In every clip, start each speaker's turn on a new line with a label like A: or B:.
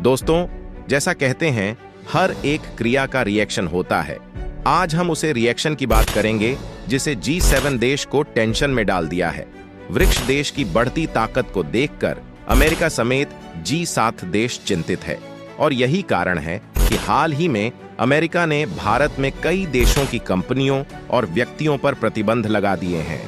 A: दोस्तों, जैसा कहते हैं हर एक क्रिया का रिएक्शन होता है। आज हम उसे रिएक्शन की बात करेंगे जिसे G7 देश को टेंशन में डाल दिया है। ब्रिक्स देश की बढ़ती ताकत को देखकर अमेरिका समेत G7 देश चिंतित है और यही कारण है कि हाल ही में अमेरिका ने भारत में कई देशों की कंपनियों और व्यक्तियों पर प्रतिबंध लगा दिए हैं।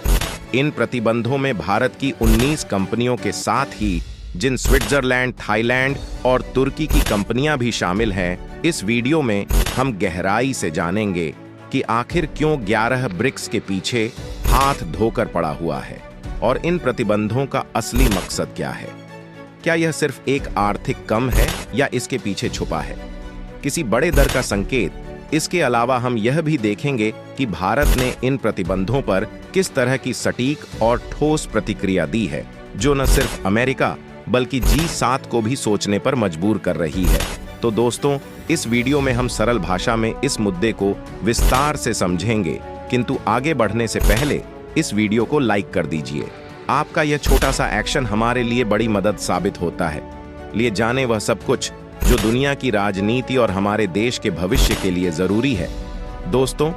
A: इन प्रतिबंधों में भारत की 19 कंपनियों के साथ ही जिन स्विट्जरलैंड, थाईलैंड और तुर्की की कंपनियां भी शामिल हैं, इस वीडियो में हम गहराई से जानेंगे कि आखिर क्यों 11 ब्रिक्स के पीछे हाथ धोकर पड़ा हुआ है और इन प्रतिबंधों का असली मकसद क्या है। क्या यह सिर्फ एक आर्थिक कम है या इसके पीछे छुपा है किसी बड़े डर का संकेत। इसके अलावा हम यह भी देखेंगे कि भारत ने इन प्रतिबंधों पर किस तरह की सटीक और ठोस प्रतिक्रिया दी है, जो न सिर्फ अमेरिका बल्कि G7 को भी सोचने पर मजबूर कर रही है। तो दोस्तों, इस वीडियो में हम सरल भाषा में इस मुद्दे को विस्तार से समझेंगे, किंतु आगे बढ़ने से पहले इस वीडियो को लाइक कर दीजिए। आपका यह छोटा सा एक्शन हमारे लिए बड़ी मदद साबित होता है। लिए जाने वह सब कुछ जो दुनिया की राजनीति और हमारे देश के भविष्य के लिए जरूरी है। दोस्तों,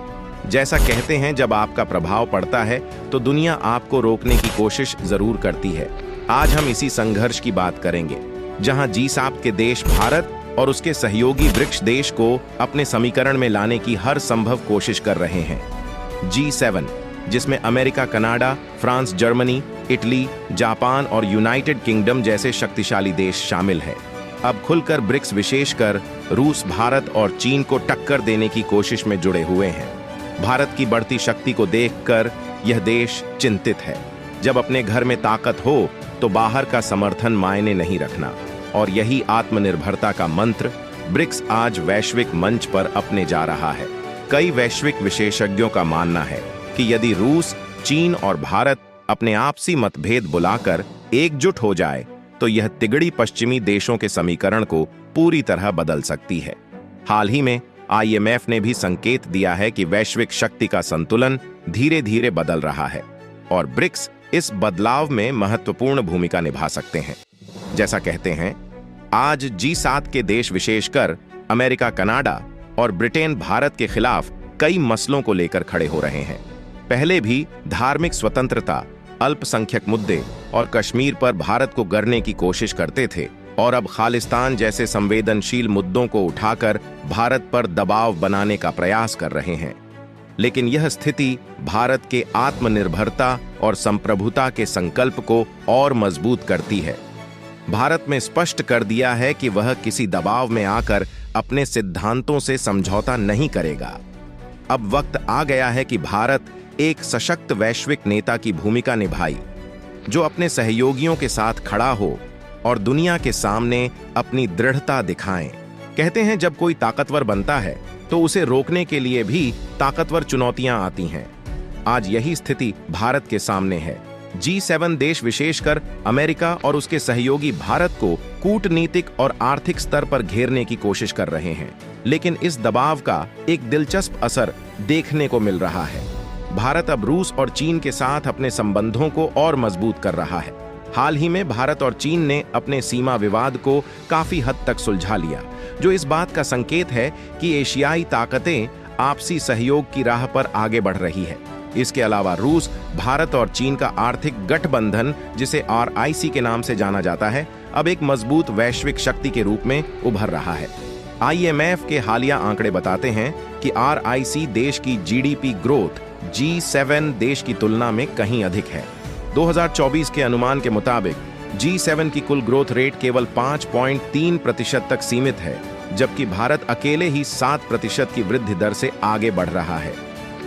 A: जैसा कहते हैं जब आपका प्रभाव पड़ता है तो दुनिया आपको रोकने की कोशिश जरूर करती है। आज हम इसी संघर्ष की बात करेंगे जहां G7 के देश भारत और उसके सहयोगी ब्रिक्स देश को अपने समीकरण में लाने की हर संभव कोशिश कर रहे हैं। G7 जिसमें America, Canada, France, Germany, Italy, Japan और यूनाइटेड किंगडम जैसे शक्तिशाली देश शामिल है, अब खुलकर ब्रिक्स विशेषकर रूस, भारत और चीन को टक्कर देने की कोशिश में जुड़े हुए हैं। भारत की बढ़ती शक्ति को देखकर यह देश चिंतित है। जब अपने घर में ताकत हो तो बाहर का समर्थन मायने नहीं रखना, और यही आत्मनिर्भरता का मंत्र ब्रिक्स आज वैश्विक मंच पर अपने जा रहा है। कई वैश्विक विशेषज्ञों का मानना है कि यदि रूस, चीन और भारत अपने आपसी मतभेद बुलाकर एकजुट हो जाए तो यह तिगड़ी पश्चिमी देशों के समीकरण को पूरी तरह बदल सकती है। हाल ही में IMF ने भी संकेत दिया है कि वैश्विक शक्ति का संतुलन धीरे धीरे बदल रहा है और ब्रिक्स इस बदलाव में महत्वपूर्ण भूमिका निभा सकते हैं। जैसा कहते हैं, आज G7 के देश विशेषकर अमेरिका, कनाडा और ब्रिटेन भारत के खिलाफ कई मसलों को लेकर खड़े हो रहे हैं। पहले भी धार्मिक स्वतंत्रता, अल्पसंख्यक मुद्दे और कश्मीर पर भारत को गढ़ने की कोशिश करते थे, और अब खालिस्तान जैसे संवेदनशील मुद्दों को उठाकर भारत पर दबाव बनाने का प्रयास कर रहे हैं। लेकिन यह स्थिति भारत के आत्मनिर्भरता और संप्रभुता के संकल्प को और मजबूत करती है। भारत में स्पष्ट कर दिया है कि वह किसी दबाव में आकर अपने सिद्धांतों से समझौता नहीं करेगा। अब वक्त आ गया है कि भारत एक सशक्त वैश्विक नेता की भूमिका निभाए, जो अपने सहयोगियों के साथ खड़ा हो और दुनिया के सामने अपनी दृढ़ता दिखाएं। कहते हैं जब कोई ताकतवर बनता है तो उसे रोकने के लिए भी ताकतवर चुनौतियां आती हैं। आज यही स्थिति भारत के सामने है। G7 देश विशेषकर अमेरिका और उसके सहयोगी भारत को कूटनीतिक और आर्थिक स्तर पर घेरने की कोशिश कर रहे हैं, लेकिन इस दबाव का एक दिलचस्प असर देखने को मिल रहा है। भारत अब रूस और चीन के साथ अपने संबंधों को और मजबूत कर रहा है। हाल ही में भारत और चीन ने अपने सीमा विवाद को काफी हद तक सुलझा लिया, जो इस बात का संकेत है कि एशियाई ताकतें आपसी सहयोग की राह पर आगे बढ़ रही है। इसके अलावा रूस, भारत और चीन का आर्थिक गठबंधन, जिसे RIC के नाम से जाना जाता है, अब एक मजबूत वैश्विक शक्ति के रूप में उभर रहा है। IMF के हालिया आंकड़े बताते हैं कि RIC देश की GDP ग्रोथ G7 देश की तुलना में कहीं अधिक है। 2024 के अनुमान के मुताबिक G7 की कुल ग्रोथ रेट केवल 5.3% तक सीमित है, जबकि भारत अकेले ही 7% की वृद्धि दर से आगे बढ़ रहा है।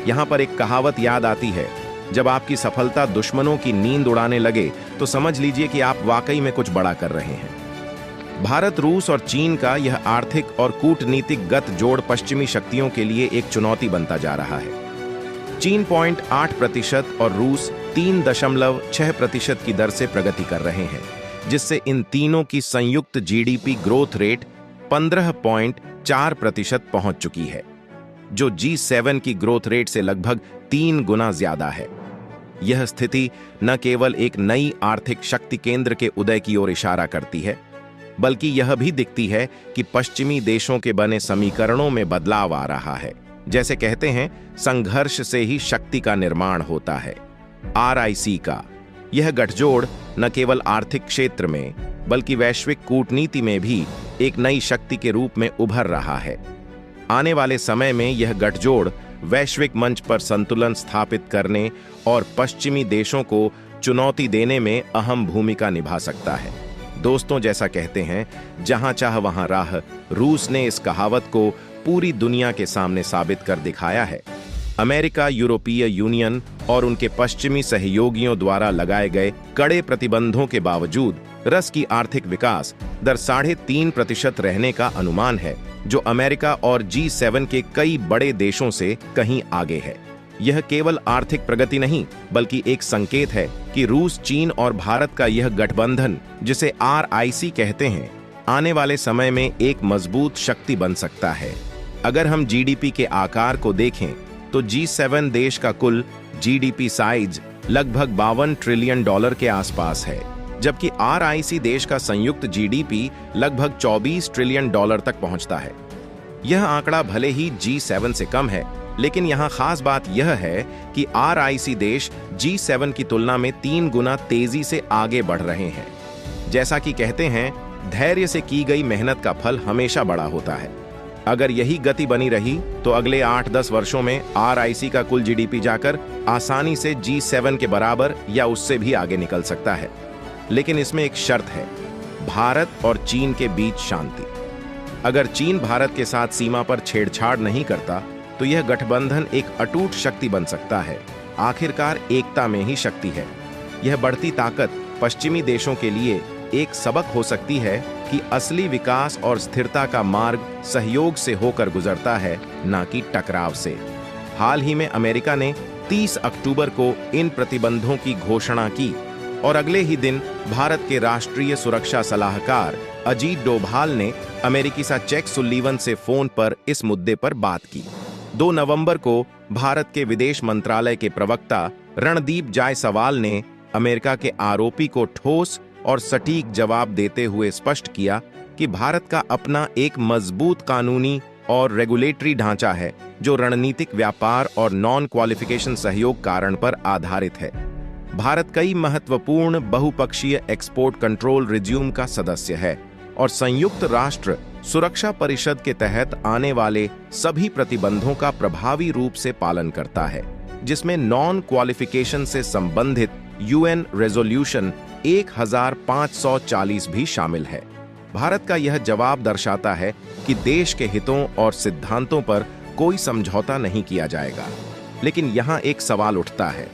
A: यहाँ पर एक कहावत याद आती है, जब आपकी सफलता दुश्मनों की नींद उड़ाने लगे तो समझ लीजिए कि आप वाकई में कुछ बड़ा कर रहे हैं। भारत, रूस और चीन का यह आर्थिक और कूटनीतिक गठजोड़ पश्चिमी शक्तियों के लिए एक चुनौती बनता जा रहा है। चीन 0.8% और रूस 3.6% की दर से प्रगति कर रहे हैं, जिससे इन तीनों की संयुक्त GDP ग्रोथ रेट 15.4% पहुंच चुकी है, जो G7 की ग्रोथ रेट से लगभग 3 गुना ज्यादा है। यह स्थिति न केवल एक नई आर्थिक शक्ति केंद्र के उदय की ओर इशारा करती है, बल्कि यह भी दिखती है कि पश्चिमी देशों के बने समीकरणों में बदलाव आ रहा है। जैसे कहते हैं, संघर्ष से ही शक्ति का निर्माण होता है। RIC का यह गठजोड़ न केवल आर्थिक क्षेत्र में बल्कि वैश्विक कूटनीति में भी एक नई शक्ति के रूप में उभर रहा है। आने वाले समय में यह गठजोड़ वैश्विक मंच पर संतुलन स्थापित करने और पश्चिमी देशों को चुनौती देने में अहम भूमिका निभा सकता है। दोस्तों, जैसा कहते हैं, जहां चाह वहां राह, रूस ने इस कहावत को पूरी दुनिया के सामने साबित कर दिखाया है। अमेरिका, यूरोपीय यूनियन और उनके पश्चिमी सहयोगियों द्वारा लगाए गए कड़े प्रतिबंधों के बावजूद रस की आर्थिक विकास दर 3.5% रहने का अनुमान है, जो अमेरिका और G7 के कई बड़े देशों से कहीं आगे है। यह केवल आर्थिक प्रगति नहीं, बल्कि एक संकेत है कि रूस, चीन और भारत का यह गठबंधन, जिसे RIC कहते हैं, आने वाले समय में एक मजबूत शक्ति बन सकता है। अगर हम GDP के आकार को देखें तो G7 देश का कुल GDP साइज लगभग $52 ट्रिलियन के आसपास है, जबकि RIC देश का संयुक्त GDP लगभग $24 ट्रिलियन तक पहुंचता है। यह आंकड़ा भले ही G7 से कम है, लेकिन यहाँ खास बात यह है कि RIC देश G7 की तुलना में 3 गुना तेजी से आगे बढ़ रहे हैं। जैसा कि कहते हैं, धैर्य से की गई मेहनत का फल हमेशा बड़ा होता है। अगर यही गति बनी रही तो अगले 8-10 वर्षों में RIC का कुल GDP जाकर आसानी से G7 के बराबर या उससे भी आगे निकल सकता है। लेकिन इसमें एक शर्त है, भारत और चीन के बीच शांति। अगर चीन भारत के साथ सीमा पर छेड़छाड़ नहीं करता तो यह गठबंधन एक अटूट शक्ति बन सकता है। आखिरकार एकता में ही शक्ति है। यह बढ़ती ताकत पश्चिमी देशों के लिए एक सबक हो सकती है कि असली विकास और स्थिरता का मार्ग सहयोग से होकर गुजरता है, न कि टकराव से। हाल ही में अमेरिका ने 30 अक्टूबर को इन प्रतिबंधों की घोषणा की और अगले ही दिन भारत के राष्ट्रीय सुरक्षा सलाहकार अजीत डोभाल ने अमेरिकी जैक सुल्लीवन से फोन पर इस मुद्दे पर बात की। 2 नवंबर को भारत के विदेश मंत्रालय के प्रवक्ता रणदीप जायसवाल ने अमेरिका के आरोपी को ठोस और सटीक जवाब देते हुए स्पष्ट किया कि भारत का अपना एक मजबूत कानूनी और रेगुलेटरी ढांचा है, जो रणनीतिक व्यापार और नॉन क्वालिफिकेशन सहयोग कारण पर आधारित है। भारत कई महत्वपूर्ण बहुपक्षीय एक्सपोर्ट कंट्रोल रिज्यूम का सदस्य है और संयुक्त राष्ट्र सुरक्षा परिषद के तहत आने वाले सभी प्रतिबंधों का प्रभावी रूप से पालन करता है, जिसमें नॉन क्वालिफिकेशन से संबंधित UN रेजोल्यूशन 1540 भी शामिल है। भारत का यह जवाब दर्शाता है कि देश के हितों और सिद्धांतों पर कोई समझौता नहीं किया जाएगा। लेकिन यहाँ एक सवाल उठता है,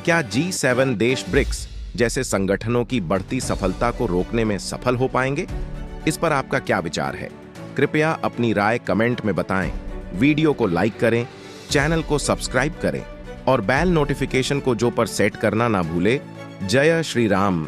A: क्या G7 देश ब्रिक्स जैसे संगठनों की बढ़ती सफलता को रोकने में सफल हो पाएंगे? इस पर आपका क्या विचार है? कृपया अपनी राय कमेंट में बताएं। वीडियो को लाइक करें, चैनल को सब्सक्राइब करें और बेल नोटिफिकेशन को जो पर सेट करना ना भूले। जय श्री राम।